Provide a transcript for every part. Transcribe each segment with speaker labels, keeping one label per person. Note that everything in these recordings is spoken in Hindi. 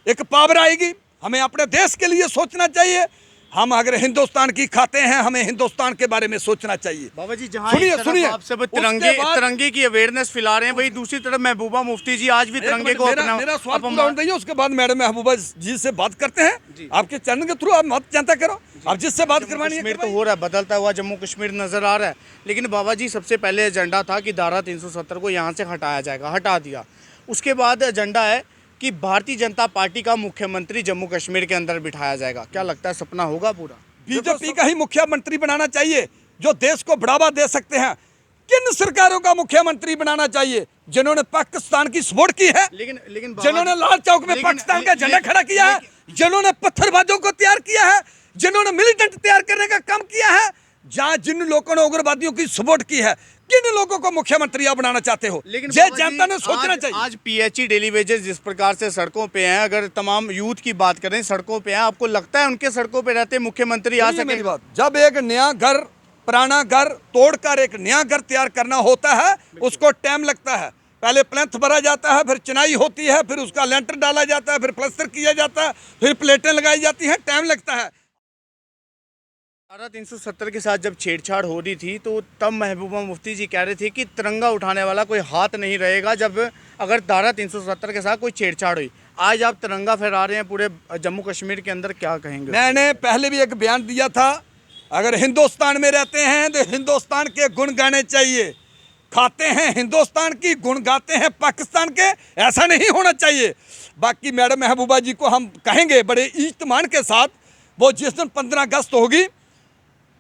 Speaker 1: एक पावर आएगी। हमें अपने देश के लिए सोचना चाहिए। हम अगर हिंदुस्तान की खाते हैं, हमें हिंदुस्तान के बारे में सोचना चाहिए।
Speaker 2: बाबा जी, जहाँ
Speaker 1: सुनिए
Speaker 2: आप सब तिरंगे की अवेयरनेस फैला रहे हैं, वही दूसरी तरफ महबूबा मुफ्ती जी आज भी तिरंगे को
Speaker 1: मेरा सवाल पूरा होना चाहिए, उसके बाद मैडम महबूबा जी से बात करते हैं। आपके चैनल के थ्रू आप मत जनता करो, आप जिससे बात करवानी है।
Speaker 2: कश्मीर तो हो रहा है, बदलता हुआ जम्मू कश्मीर नजर आ रहा है, लेकिन बाबा जी सबसे पहले एजेंडा था कि धारा 370 को यहाँ से हटाया जाएगा, हटा दिया। उसके बाद एजेंडा है कि भारतीय जनता पार्टी का मुख्यमंत्री जम्मू कश्मीर के अंदर बिठाया जाएगा। क्या लगता है सपना होगा पूरा?
Speaker 1: बीजेपी का ही मुख्यमंत्री बनाना चाहिए, जो देश को बढ़ावा दे सकते हैं। किन सरकारों का मुख्यमंत्री बनाना चाहिए? जिन्होंने पाकिस्तान की सपोर्ट की है,
Speaker 2: लेकिन
Speaker 1: जिन्होंने लाल चौक में पाकिस्तान का झंडा खड़ा किया है, जिन्होंने पत्थरबाजों को तैयार किया है, जिन्होंने मिलिटेंट तैयार करने का काम किया है, जहां जिन लोगों ने उग्रवादियों की सपोर्ट की है, किन लोगों को मुख्यमंत्री आप बनाना चाहते हो?
Speaker 2: लेकिन
Speaker 1: ये जनता ने सोचना चाहिए।
Speaker 2: आज पीएचई डेली वेजेस जिस प्रकार से सड़कों पे हैं, अगर तमाम यूथ की बात करें, सड़कों पे हैं, आपको लगता है उनके सड़कों पे रहते मुख्यमंत्री आ सके?
Speaker 1: मेरी बात, जब एक नया घर, पुराना घर तोड़कर एक नया घर तैयार करना होता है, उसको टाइम लगता है। पहले प्लेंथ भरा जाता है, फिर चिनाई होती है, फिर उसका लेंटर डाला जाता है, फिर प्लास्टर किया जाता है, फिर प्लेटें लगाई जाती हैं, टाइम लगता है।
Speaker 2: धारा 370 के साथ जब छेड़छाड़ हो रही थी, तो तब महबूबा मुफ्ती जी कह रहे थे कि तिरंगा उठाने वाला कोई हाथ नहीं रहेगा जब अगर धारा 370 के साथ कोई छेड़छाड़ हुई। आज आप तिरंगा फहरा रहे हैं पूरे जम्मू कश्मीर के अंदर, क्या कहेंगे?
Speaker 1: मैंने पहले भी एक बयान दिया था, अगर हिंदुस्तान में रहते हैं तो हिंदुस्तान के गुण गाने चाहिए। खाते हैं हिंदुस्तान की, गुण गाते हैं पाकिस्तान के, ऐसा नहीं होना चाहिए। बाकी मैडम महबूबा जी को हम कहेंगे बड़े इज्तमान के साथ, वो जिस दिन 15 अगस्त होगी,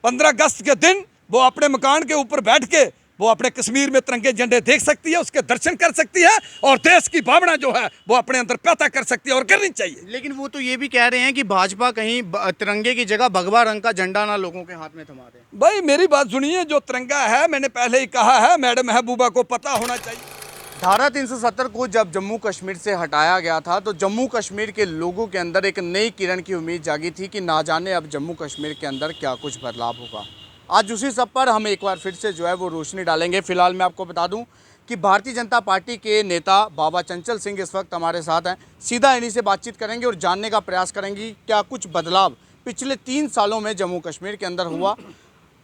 Speaker 1: 15 अगस्त के दिन वो अपने मकान के ऊपर बैठ के वो अपने कश्मीर में तिरंगे झंडे देख सकती है, उसके दर्शन कर सकती है, और देश की भावना जो है वो अपने अंदर पैदा कर सकती है, और करनी चाहिए।
Speaker 2: लेकिन वो तो ये भी कह रहे हैं कि भाजपा कहीं तिरंगे की जगह भगवा रंग का झंडा ना लोगों के हाथ में थमा दे।
Speaker 1: भाई मेरी बात सुनिए, जो तिरंगा है, मैंने पहले ही कहा है, मैडम महबूबा को पता होना चाहिए।
Speaker 2: धारा 370 को जब जम्मू कश्मीर से हटाया गया था, तो जम्मू कश्मीर के लोगों के अंदर एक नई किरण की उम्मीद जागी थी कि ना जाने अब जम्मू कश्मीर के अंदर क्या कुछ बदलाव होगा। आज उसी सब पर हम एक बार फिर से जो है वो रोशनी डालेंगे। फिलहाल मैं आपको बता दूं कि भारतीय जनता पार्टी के नेता बाबा चंचल सिंह इस वक्त हमारे साथ हैं। सीधा इन्हीं से बातचीत करेंगे और जानने का प्रयास करेंगे क्या कुछ बदलाव पिछले 3 सालों में जम्मू कश्मीर के अंदर हुआ।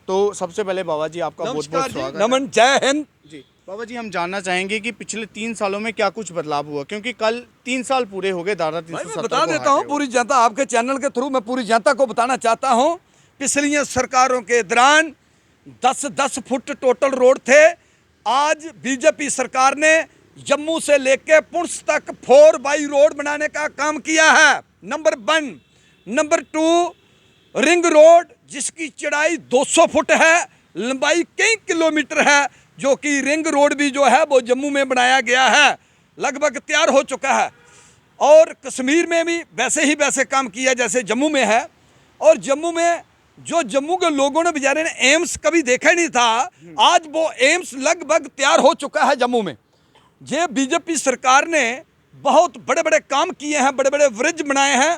Speaker 2: तो सबसे पहले बाबा जी आपका बहुत बहुत स्वागत है।
Speaker 1: नमन, जय हिंद
Speaker 2: जी। बाबा जी, हम जानना चाहेंगे कि पिछले 3 सालों में क्या कुछ बदलाव हुआ, क्योंकि कल 3 साल पूरे हो गए धारा 370
Speaker 1: बता देता हूँ पूरी जनता, आपके चैनल के थ्रू मैं पूरी जनता को बताना चाहता हूँ। पिछली सरकारों के दौरान 10-10 फुट टोटल रोड थे। आज बीजेपी सरकार ने जम्मू से लेके पुंछ तक 4 बाई रोड बनाने का काम किया है, नंबर 1। नंबर 2, रिंग रोड जिसकी चौड़ाई 200 फुट है, लंबाई कई किलोमीटर है, जो कि रिंग रोड भी जो है वो जम्मू में बनाया गया है, लगभग तैयार हो चुका है। और कश्मीर में भी वैसे ही वैसे काम किया जैसे जम्मू में है। और जम्मू में जो जम्मू के लोगों ने बेचारे ने एम्स कभी देखा ही नहीं था, आज वो एम्स लगभग तैयार हो चुका है जम्मू में। ये बीजेपी सरकार ने बहुत बड़े बड़े काम किए हैं, बड़े बड़े ब्रिज बनाए हैं,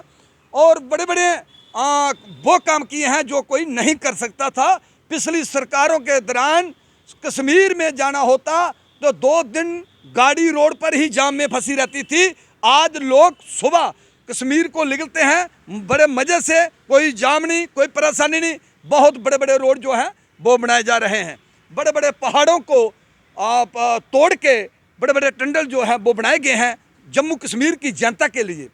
Speaker 1: और बड़े बड़े वो काम किए हैं जो कोई नहीं कर सकता था। पिछली सरकारों के दौरान कश्मीर में जाना होता तो 2 दिन गाड़ी रोड पर ही जाम में फंसी रहती थी। आज लोग सुबह कश्मीर को निकलते हैं बड़े मज़े से, कोई जाम नहीं, कोई परेशानी नहीं। बहुत बड़े बड़े रोड जो हैं वो बनाए जा रहे हैं। बड़े बड़े पहाड़ों को तोड़ के बड़े बड़े टनल जो हैं वो बनाए गए हैं जम्मू कश्मीर की जनता के लिए।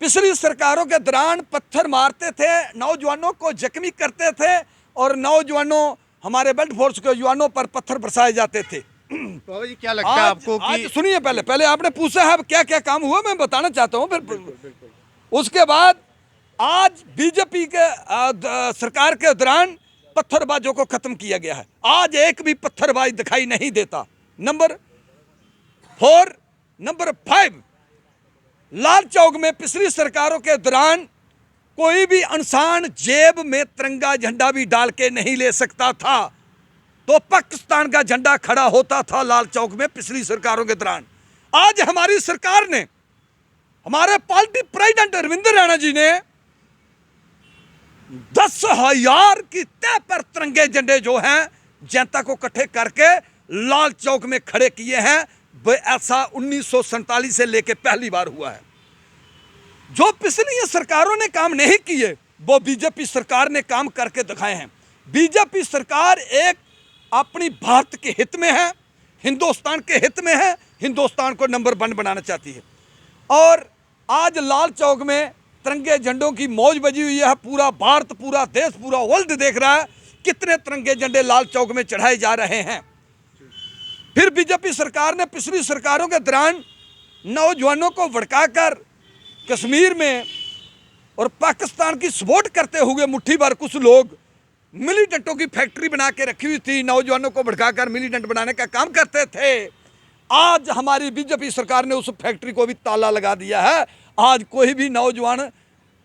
Speaker 1: पिछली सरकारों के दौरान पत्थर मारते थे, नौजवानों को जख्मी करते थे, और नौजवानों हमारे बेल्ट फोर्स के जवानों पर पत्थर बरसाए जाते थे।
Speaker 2: बाबा जी, क्या लगता है आपको कि
Speaker 1: सुनिए, पहले आपने पूछा है क्या क्या काम हुआ, मैं बताना चाहता हूँ। फिर उसके बाद आज बीजेपी के सरकार के दौरान पत्थरबाजों को खत्म किया गया है। आज एक भी पत्थरबाज दिखाई नहीं देता, नंबर 4। नंबर 5, लाल चौक में पिछली सरकारों के दौरान कोई भी इंसान जेब में तिरंगा झंडा भी डाल के नहीं ले सकता था, तो पाकिस्तान का झंडा खड़ा होता था लाल चौक में पिछली सरकारों के दौरान। आज हमारी सरकार ने, हमारे पार्टी प्रेसिडेंट अरविंद रैना जी ने 10,000 की तय पर तिरंगे झंडे जो हैं जनता को इकट्ठे करके लाल चौक में खड़े किए हैं। ऐसा 1947 से लेके पहली बार हुआ है। जो पिछली सरकारों ने काम नहीं किए वो बीजेपी सरकार ने काम करके दिखाए हैं। बीजेपी सरकार एक अपनी भारत के हित में है, हिंदुस्तान के हित में है, हिंदुस्तान को नंबर 1 बनाना चाहती है। और आज लाल चौक में तिरंगे झंडों की मौज बजी हुई है। पूरा भारत, पूरा देश, पूरा वर्ल्ड देख रहा है कितने तिरंगे झंडे लाल चौक में चढ़ाए जा रहे हैं। फिर बीजेपी सरकार ने पिछली सरकारों के दौरान नौजवानों को भड़काकर कश्मीर में और पाकिस्तान की सपोर्ट करते हुए मुट्ठी भर कुछ लोग मिलीटेंटों की फैक्ट्री बना के रखी हुई थी, नौजवानों को भड़काकर मिलीटेंट बनाने का काम करते थे। आज हमारी बीजेपी सरकार ने उस फैक्ट्री को भी ताला लगा दिया है। आज कोई भी नौजवान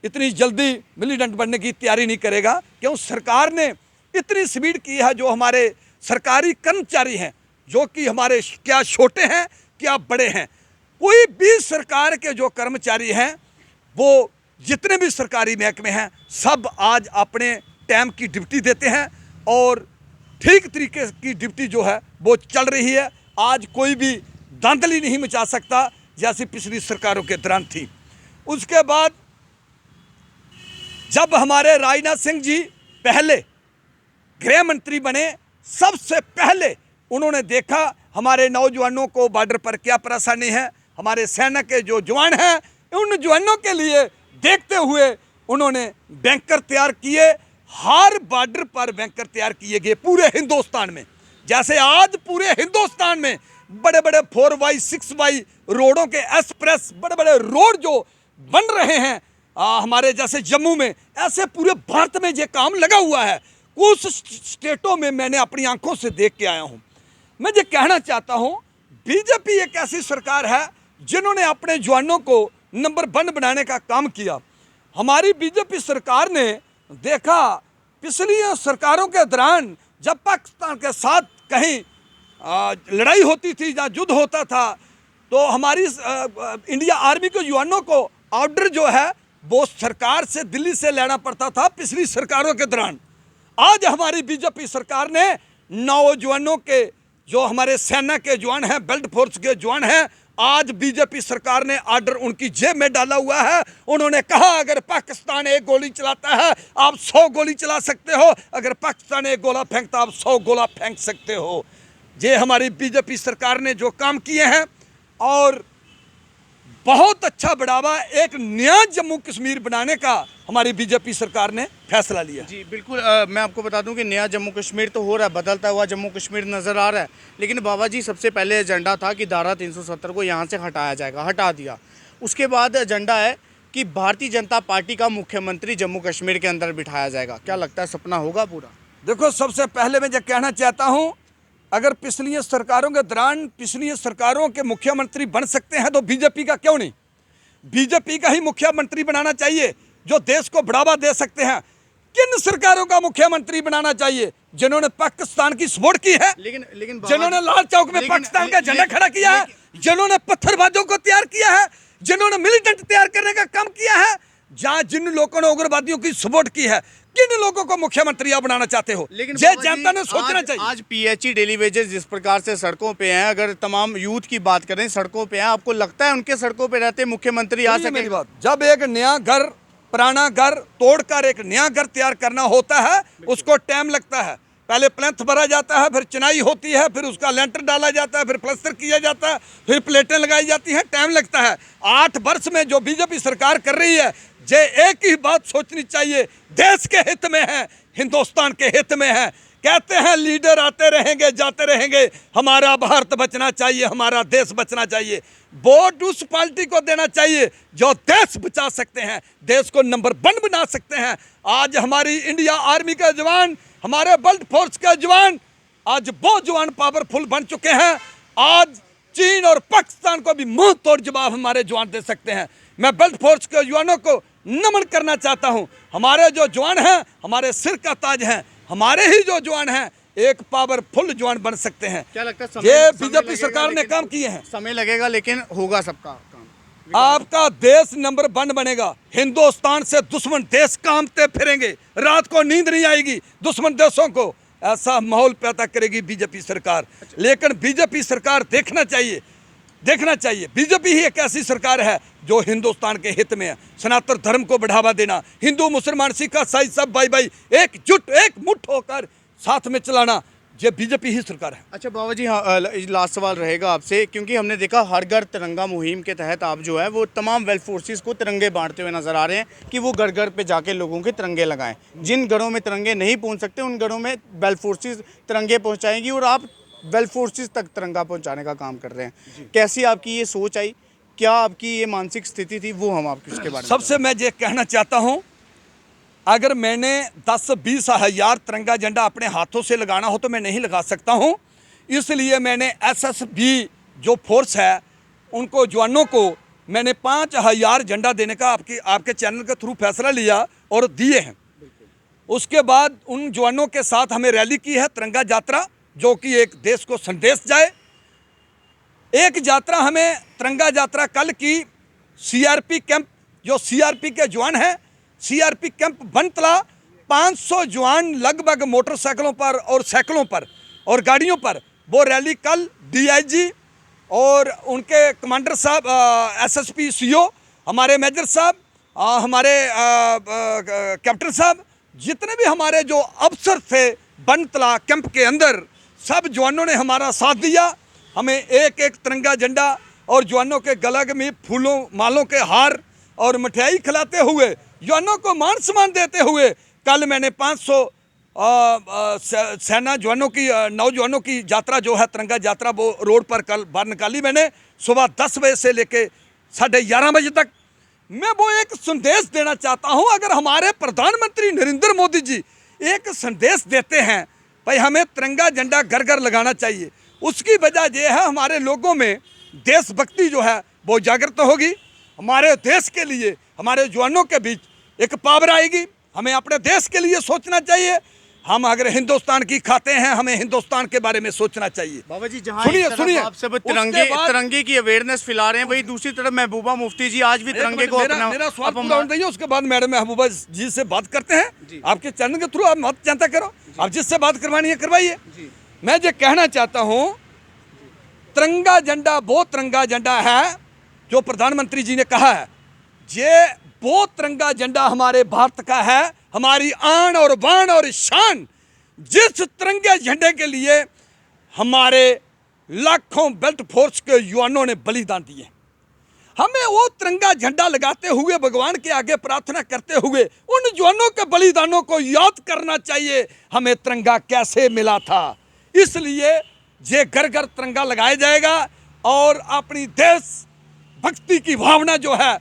Speaker 1: इतनी जल्दी मिलीटेंट बनने की तैयारी नहीं करेगा, क्यों सरकार ने इतनी स्पीड की है। जो हमारे सरकारी कर्मचारी हैं, जो कि हमारे क्या छोटे हैं क्या बड़े हैं, कोई भी सरकार के जो कर्मचारी हैं वो जितने भी सरकारी महकमे हैं सब आज अपने टाइम की ड्यूटी देते हैं और ठीक तरीके की ड्यूटी जो है वो चल रही है। आज कोई भी धांधली नहीं मचा सकता जैसी पिछली सरकारों के दौरान थी। उसके बाद जब हमारे राजनाथ सिंह जी पहले गृह मंत्री बने, सबसे पहले उन्होंने देखा हमारे नौजवानों को बॉर्डर पर क्या परेशानी है। हमारे सेना के जो जवान हैं उन जवानों के लिए देखते हुए उन्होंने बैंकर तैयार किए। हर बॉर्डर पर बैंकर तैयार किए गए पूरे हिंदुस्तान में। जैसे आज पूरे हिंदुस्तान में बड़े बड़े 4x 6x रोडों के एक्सप्रेस, बड़े बड़े रोड जो बन रहे हैं हमारे जैसे जम्मू में, ऐसे पूरे भारत में ये काम लगा हुआ है। कुछ स्टेटों में मैंने अपनी आंखों से देख के आया हूँ। मैं ये कहना चाहता हूँ बीजेपी एक ऐसी सरकार है जिन्होंने अपने जवानों को नंबर 1 बनाने का काम किया। हमारी बीजेपी सरकार ने देखा पिछली सरकारों के दौरान जब पाकिस्तान के साथ कहीं लड़ाई होती थी या युद्ध होता था तो हमारी इंडिया आर्मी के जवानों को ऑर्डर जो है वो सरकार से, दिल्ली से लेना पड़ता था पिछली सरकारों के दौरान। आज हमारी बीजेपी सरकार ने नौजवानों के जो हमारे सेना के जवान हैं, बेल्ट फोर्स के जवान हैं, आज बीजेपी सरकार ने ऑर्डर उनकी जेब में डाला हुआ है। उन्होंने कहा अगर पाकिस्तान एक गोली चलाता है आप 100 गोली चला सकते हो, अगर पाकिस्तान एक गोला फेंकता आप 100 गोला फेंक सकते हो। ये हमारी बीजेपी सरकार ने जो काम किए हैं और बहुत अच्छा बढ़ावा एक नया जम्मू कश्मीर बनाने का हमारी बीजेपी सरकार ने फैसला लिया।
Speaker 2: जी बिल्कुल, मैं आपको बता दूं कि नया जम्मू कश्मीर तो हो रहा है, बदलता हुआ जम्मू कश्मीर नज़र आ रहा है। लेकिन बाबा जी सबसे पहले एजेंडा था कि धारा 370 को यहाँ से हटाया जाएगा, हटा दिया। उसके बाद एजेंडा है कि भारतीय जनता पार्टी का मुख्यमंत्री जम्मू कश्मीर के अंदर बिठाया जाएगा। क्या लगता है सपना होगा पूरा?
Speaker 1: देखो, सबसे पहले मैं ये कहना चाहता हूँ अगर पिछली सरकारों के दौरान पिछली सरकारों के मुख्यमंत्री बन सकते हैं तो बीजेपी का क्यों नहीं? बीजेपी का ही मुख्यमंत्री बनाना चाहिए जो देश को बढ़ावा दे सकते हैं। किन सरकारों का मुख्यमंत्री बनाना चाहिए? जिन्होंने पाकिस्तान की सपोर्ट की है,
Speaker 2: लेकिन
Speaker 1: जिन्होंने लाल चौक में पाकिस्तान का झंडा खड़ा किया है, जिन्होंने पत्थरबाजों को तैयार किया है, जिन्होंने मिलिटेंट तैयार करने का काम किया है, जहां जिन लोगों ने उग्रवादियों की सपोर्ट की है, किन लोगों को मुख्यमंत्री आप बनाना चाहते हो?
Speaker 2: लेकिन
Speaker 1: ये जनता ने सोचना चाहिए।
Speaker 2: आज पीएचई डेली वेजेस जिस प्रकार से सड़कों पे हैं, अगर तमाम यूथ की बात करें सड़कों पे हैं, आपको लगता है उनके सड़कों पे रहते मुख्यमंत्री आ सके?
Speaker 1: मेरी बात, जब एक नया घर, पुराना घर तोड़कर एक नया घर तैयार करना होता है उसको टाइम लगता है। पहले प्लेंथ भरा जाता है, फिर चिनाई होती है, फिर उसका लेंटर डाला जाता है, फिर प्लास्टर किया जाता है, फिर प्लेटें लगाई जाती हैं, टाइम लगता है। 8 वर्ष में जो बीजेपी सरकार कर रही है, जे एक ही बात सोचनी चाहिए, देश के हित में है, हिंदुस्तान के हित में है। कहते हैं लीडर आते रहेंगे जाते रहेंगे, हमारा भारत बचना चाहिए, हमारा देश बचना चाहिए। वोट उस पार्टी को देना चाहिए जो देश बचा सकते हैं, देश को नंबर 1 बना सकते हैं। आज हमारी इंडिया आर्मी के जवान, हमारे बेल्ट फोर्स के जवान, आज वो जवान पावरफुल बन चुके हैं। आज चीन और पाकिस्तान को भी मुंह तोड़ जवाब हमारे जवान दे सकते हैं। मैं बेल्ट फोर्स के जवानों को नमन करना चाहता हूं। हमारे जो जवान हैं हमारे सिर का ताज हैं, हमारे ही जो जवान हैं एक पावरफुल जवान बन सकते हैं।
Speaker 2: क्या लगता है
Speaker 1: ये बीजेपी सरकार ने काम किए हैं।
Speaker 2: समय लगेगा लेकिन होगा सबका काम।
Speaker 1: आपका देश नंबर 1 बनेगा। हिंदुस्तान से दुश्मन देश कांपते फिरेंगे, रात को नींद नहीं आएगी। दुश्मन देशों को ऐसा माहौल पैदा करेगी बीजेपी सरकार। लेकिन बीजेपी सरकार देखना चाहिए देखना चाहिए। बीजेपी ही एक ऐसी सरकार है जो हिंदुस्तान के हित में है। सनातन धर्म को बढ़ावा देना, हिंदू मुसलमान सिख ईसाई सब भाई भाई एकजुट एक मुट्ठ होकर साथ में चलाना, ये बीजेपी ही सरकार है।
Speaker 2: अच्छा बाबा जी, हाँ, लास्ट सवाल रहेगा आपसे, क्योंकि हमने देखा हर घर तिरंगा मुहिम के तहत आप जो है वो तमाम वेल्थ फोर्सेस को तिरंगे बांटते हुए नजर आ रहे हैं कि वो घर घर पे जाके लोगों के तिरंगे लगाएं। जिन घरों में तिरंगे नहीं पहुंच सकते उन घरों में वेल्थ फोर्सेस तिरंगे पहुंचाएंगी और आप वेल्थ फोर्सेस तक तिरंगा पहुंचाने का काम कर रहे हैं। कैसी आपकी ये सोच आई, क्या आपकी ये मानसिक स्थिति थी, वो हम आपको इसके बारे में
Speaker 1: सबसे मैं ये कहना चाहता हूँ, अगर मैंने 10-20 हज़ार तिरंगा झंडा अपने हाथों से लगाना हो तो मैं नहीं लगा सकता हूँ। इसलिए मैंने एसएसबी जो फोर्स है उनको जवानों को मैंने 5000 झंडा देने का आपके चैनल के थ्रू फैसला लिया और दिए हैं। उसके बाद उन जवानों के साथ हमें रैली की है, तिरंगा यात्रा, जो कि एक देश को संदेश जाए। एक यात्रा हमें तिरंगा यात्रा कल की सीआरपी कैंप, जो सीआरपी के जवान हैं, सीआरपी कैंप बनतला 500 जवान लगभग मोटरसाइकिलों पर और साइकिलों पर और गाड़ियों पर, वो रैली कल डीआईजी और उनके कमांडर साहब, एसएसपी सीओ, हमारे मेजर साहब, हमारे कैप्टन साहब, जितने भी हमारे जो अफसर थे बनतला कैंप के अंदर, सब जवानों ने हमारा साथ दिया। हमें एक एक तिरंगा झंडा और जवानों के गले में फूलों मालों के हार और मिठाई खिलाते हुए, जवानों को मान सम्मान देते हुए, कल मैंने 500 सेना जवानों की, नौजवानों की यात्रा जो है तिरंगा यात्रा, वो रोड पर कल बाहर निकाली मैंने सुबह 10 बजे से लेके 11:30 बजे तक। मैं वो एक संदेश देना चाहता हूं, अगर हमारे प्रधानमंत्री नरेंद्र मोदी जी एक संदेश देते हैं भाई हमें तिरंगा झंडा घर घर लगाना चाहिए, उसकी वजह यह है हमारे लोगों में देशभक्ति जो है वो जागृत होगी। हमारे देश के लिए हमारे जवानों के बीच एक पावर आएगी। हमें अपने देश के लिए सोचना चाहिए। हम अगर हिंदुस्तान की खाते हैं, हमें हिंदुस्तान के बारे में सोचना चाहिए।
Speaker 2: बाबा जी, जहाँ
Speaker 1: सुनिए
Speaker 2: आप सब तिरंगे की अवेयरनेस फैला रहे हैं, वही दूसरी तरफ महबूबा मुफ्ती जी आज भी तिरंगे को अपना
Speaker 1: मेरा सवाल पूरा होना चाहिए, उसके बाद मैडम महबूबा जी से बात करते हैं। आपके चैनल के थ्रू आप मत चिंता करो, आप जिससे बात करवानी है करवाइए। मैं ये कहना चाहता हूँ, तिरंगा झंडा वो तिरंगा झंडा है जो प्रधानमंत्री जी ने कहा है, ये वो तिरंगा झंडा हमारे भारत का है, हमारी आन और बान और शान। जिस तिरंगे झंडे के लिए हमारे लाखों बेल्ट फोर्स के जवानों ने बलिदान दिए, हमें वो तिरंगा झंडा लगाते हुए भगवान के आगे प्रार्थना करते हुए उन जवानों के बलिदानों को याद करना चाहिए, हमें तिरंगा कैसे मिला था। इसलिए ये घर घर तिरंगा लगाया जाएगा और अपनी देश भक्ति की भावना जो है,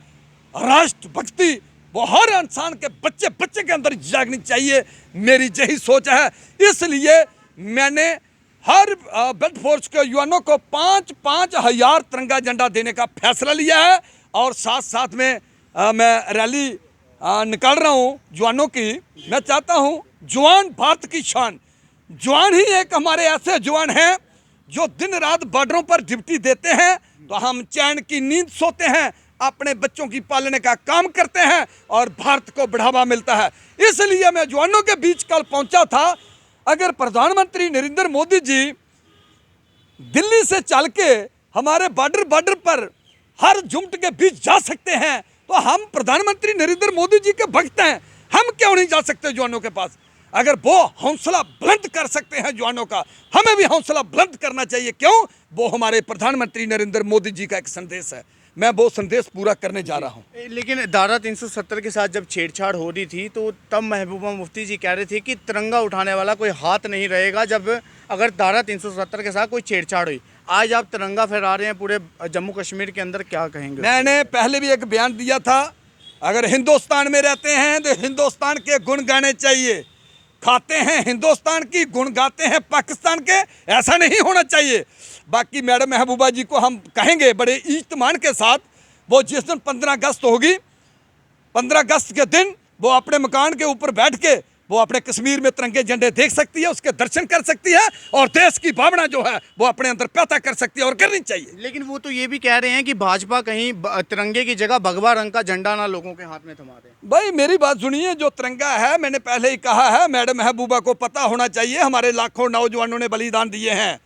Speaker 1: राष्ट्र भक्ति, वो हर इंसान के बच्चे बच्चे के अंदर जागनी चाहिए। मेरी यही सोच है। इसलिए मैंने हर बेल्ट फोर्स के जवानों को 5-5 हज़ार तिरंगा झंडा देने का फैसला लिया है और साथ साथ में मैं रैली निकाल रहा हूँ जवानों की। मैं चाहता हूँ जवान भारत की शान, जवान ही एक हमारे ऐसे जवान हैं जो दिन रात बॉर्डरों पर ड्यूटी देते हैं, तो हम चैन की नींद सोते हैं, अपने बच्चों की पालने का काम करते हैं और भारत को बढ़ावा मिलता है। इसलिए मैं जवानों के बीच कल पहुंचा था। अगर प्रधानमंत्री नरेंद्र मोदी जी दिल्ली से चल के हमारे बॉर्डर पर हर झुमट के बीच जा सकते हैं, तो हम प्रधानमंत्री नरेंद्र मोदी जी के भक्त हैं, हम क्यों नहीं जा सकते जवानों के पास? अगर वो हौसला बुलंद कर सकते हैं जवानों का, हमें भी हौसला बुलंद करना चाहिए। क्यों? वो हमारे प्रधानमंत्री नरेंद्र मोदी जी का एक संदेश है, मैं वो संदेश पूरा करने जा रहा हूँ।
Speaker 2: लेकिन धारा 370 के साथ जब छेड़छाड़ हो रही थी तो तब महबूबा मुफ्ती जी कह रहे थे कि तिरंगा उठाने वाला कोई हाथ नहीं रहेगा जब अगर धारा 370 के साथ कोई छेड़छाड़ हुई। आज आप तिरंगा फहरा रहे हैं पूरे जम्मू कश्मीर के अंदर, क्या कहेंगे?
Speaker 1: मैंने पहले भी एक बयान दिया था, अगर हिंदुस्तान में रहते हैं तो हिंदुस्तान के गुण गाने चाहिए। खाते हैं हिंदुस्तान की, गुण गाते हैं पाकिस्तान के, ऐसा नहीं होना चाहिए। बाकी मैडम महबूबा जी को हम कहेंगे बड़े इज्तिमान के साथ, वो जिस दिन 15 अगस्त होगी, 15 अगस्त के दिन वो अपने मकान के ऊपर बैठ के वो अपने कश्मीर में तिरंगे झंडे देख सकती है, उसके दर्शन कर सकती है और देश की भावना जो है वो अपने अंदर पैदा कर सकती है और करनी चाहिए।
Speaker 2: लेकिन वो तो ये भी कह रहे हैं कि भाजपा कहीं तिरंगे की जगह भगवा रंग का झंडा ना लोगों के हाथ में थमा दे।
Speaker 1: भाई मेरी बात सुनिए, जो तिरंगा है, मैंने पहले ही कहा है, मैडम महबूबा को पता होना चाहिए हमारे लाखों नौजवानों ने बलिदान दिए हैं।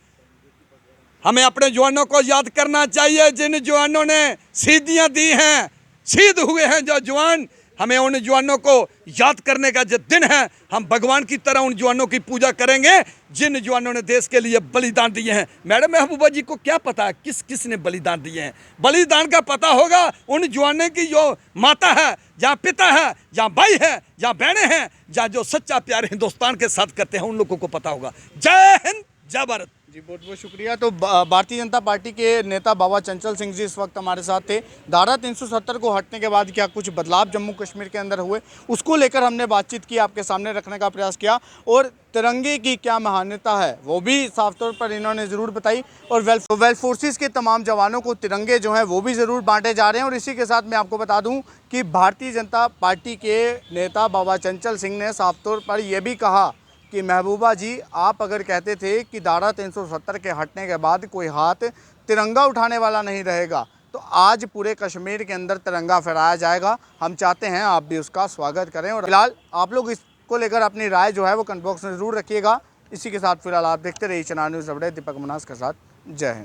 Speaker 1: हमें अपने जवानों को याद करना चाहिए, जिन जवानों ने शहीदियाँ दी हैं, शहीद हुए हैं जो जवान, हमें उन जवानों को याद करने का जो दिन है, हम भगवान की तरह उन जवानों की पूजा करेंगे जिन जवानों ने देश के लिए बलिदान दिए हैं। मैडम महबूबा जी को क्या पता है किस किस ने बलिदान दिए हैं? बलिदान का पता होगा उन जवानों की जो माता है, जहाँ पिता है, जहाँ भाई है, जहाँ बहनें हैं, जहाँ जो सच्चा प्यार हिंदुस्तान के साथ करते हैं, उन लोगों को पता होगा। जय हिंद, जय भारत।
Speaker 2: जी बहुत बहुत शुक्रिया। तो भारतीय जनता पार्टी के नेता बाबा चंचल सिंह जी इस वक्त हमारे साथ थे। धारा 370 को हटने के बाद क्या कुछ बदलाव जम्मू कश्मीर के अंदर हुए, उसको लेकर हमने बातचीत की, आपके सामने रखने का प्रयास किया, और तिरंगे की क्या महान्यता है वो भी साफ तौर पर इन्होंने ज़रूर बताई। और वेल फोर्सेस के तमाम जवानों को तिरंगे जो हैं वो भी ज़रूर बांटे जा रहे हैं। और इसी के साथ मैं आपको बता दूं कि भारतीय जनता पार्टी के नेता बाबा चंचल सिंह ने साफ तौर पर यह भी कहा कि महबूबा जी, आप अगर कहते थे कि धारा 370 के हटने के बाद कोई हाथ तिरंगा उठाने वाला नहीं रहेगा, तो आज पूरे कश्मीर के अंदर तिरंगा फहराया जाएगा। हम चाहते हैं आप भी उसका स्वागत करें। और फिलहाल आप लोग इसको लेकर अपनी राय जो है वो कमेंट बॉक्स में ज़रूर रखिएगा। इसी के साथ फिलहाल आप देखते रहिए चेनार न्यूज़ अपडेट। दीपक मनास के साथ, जय हिंद।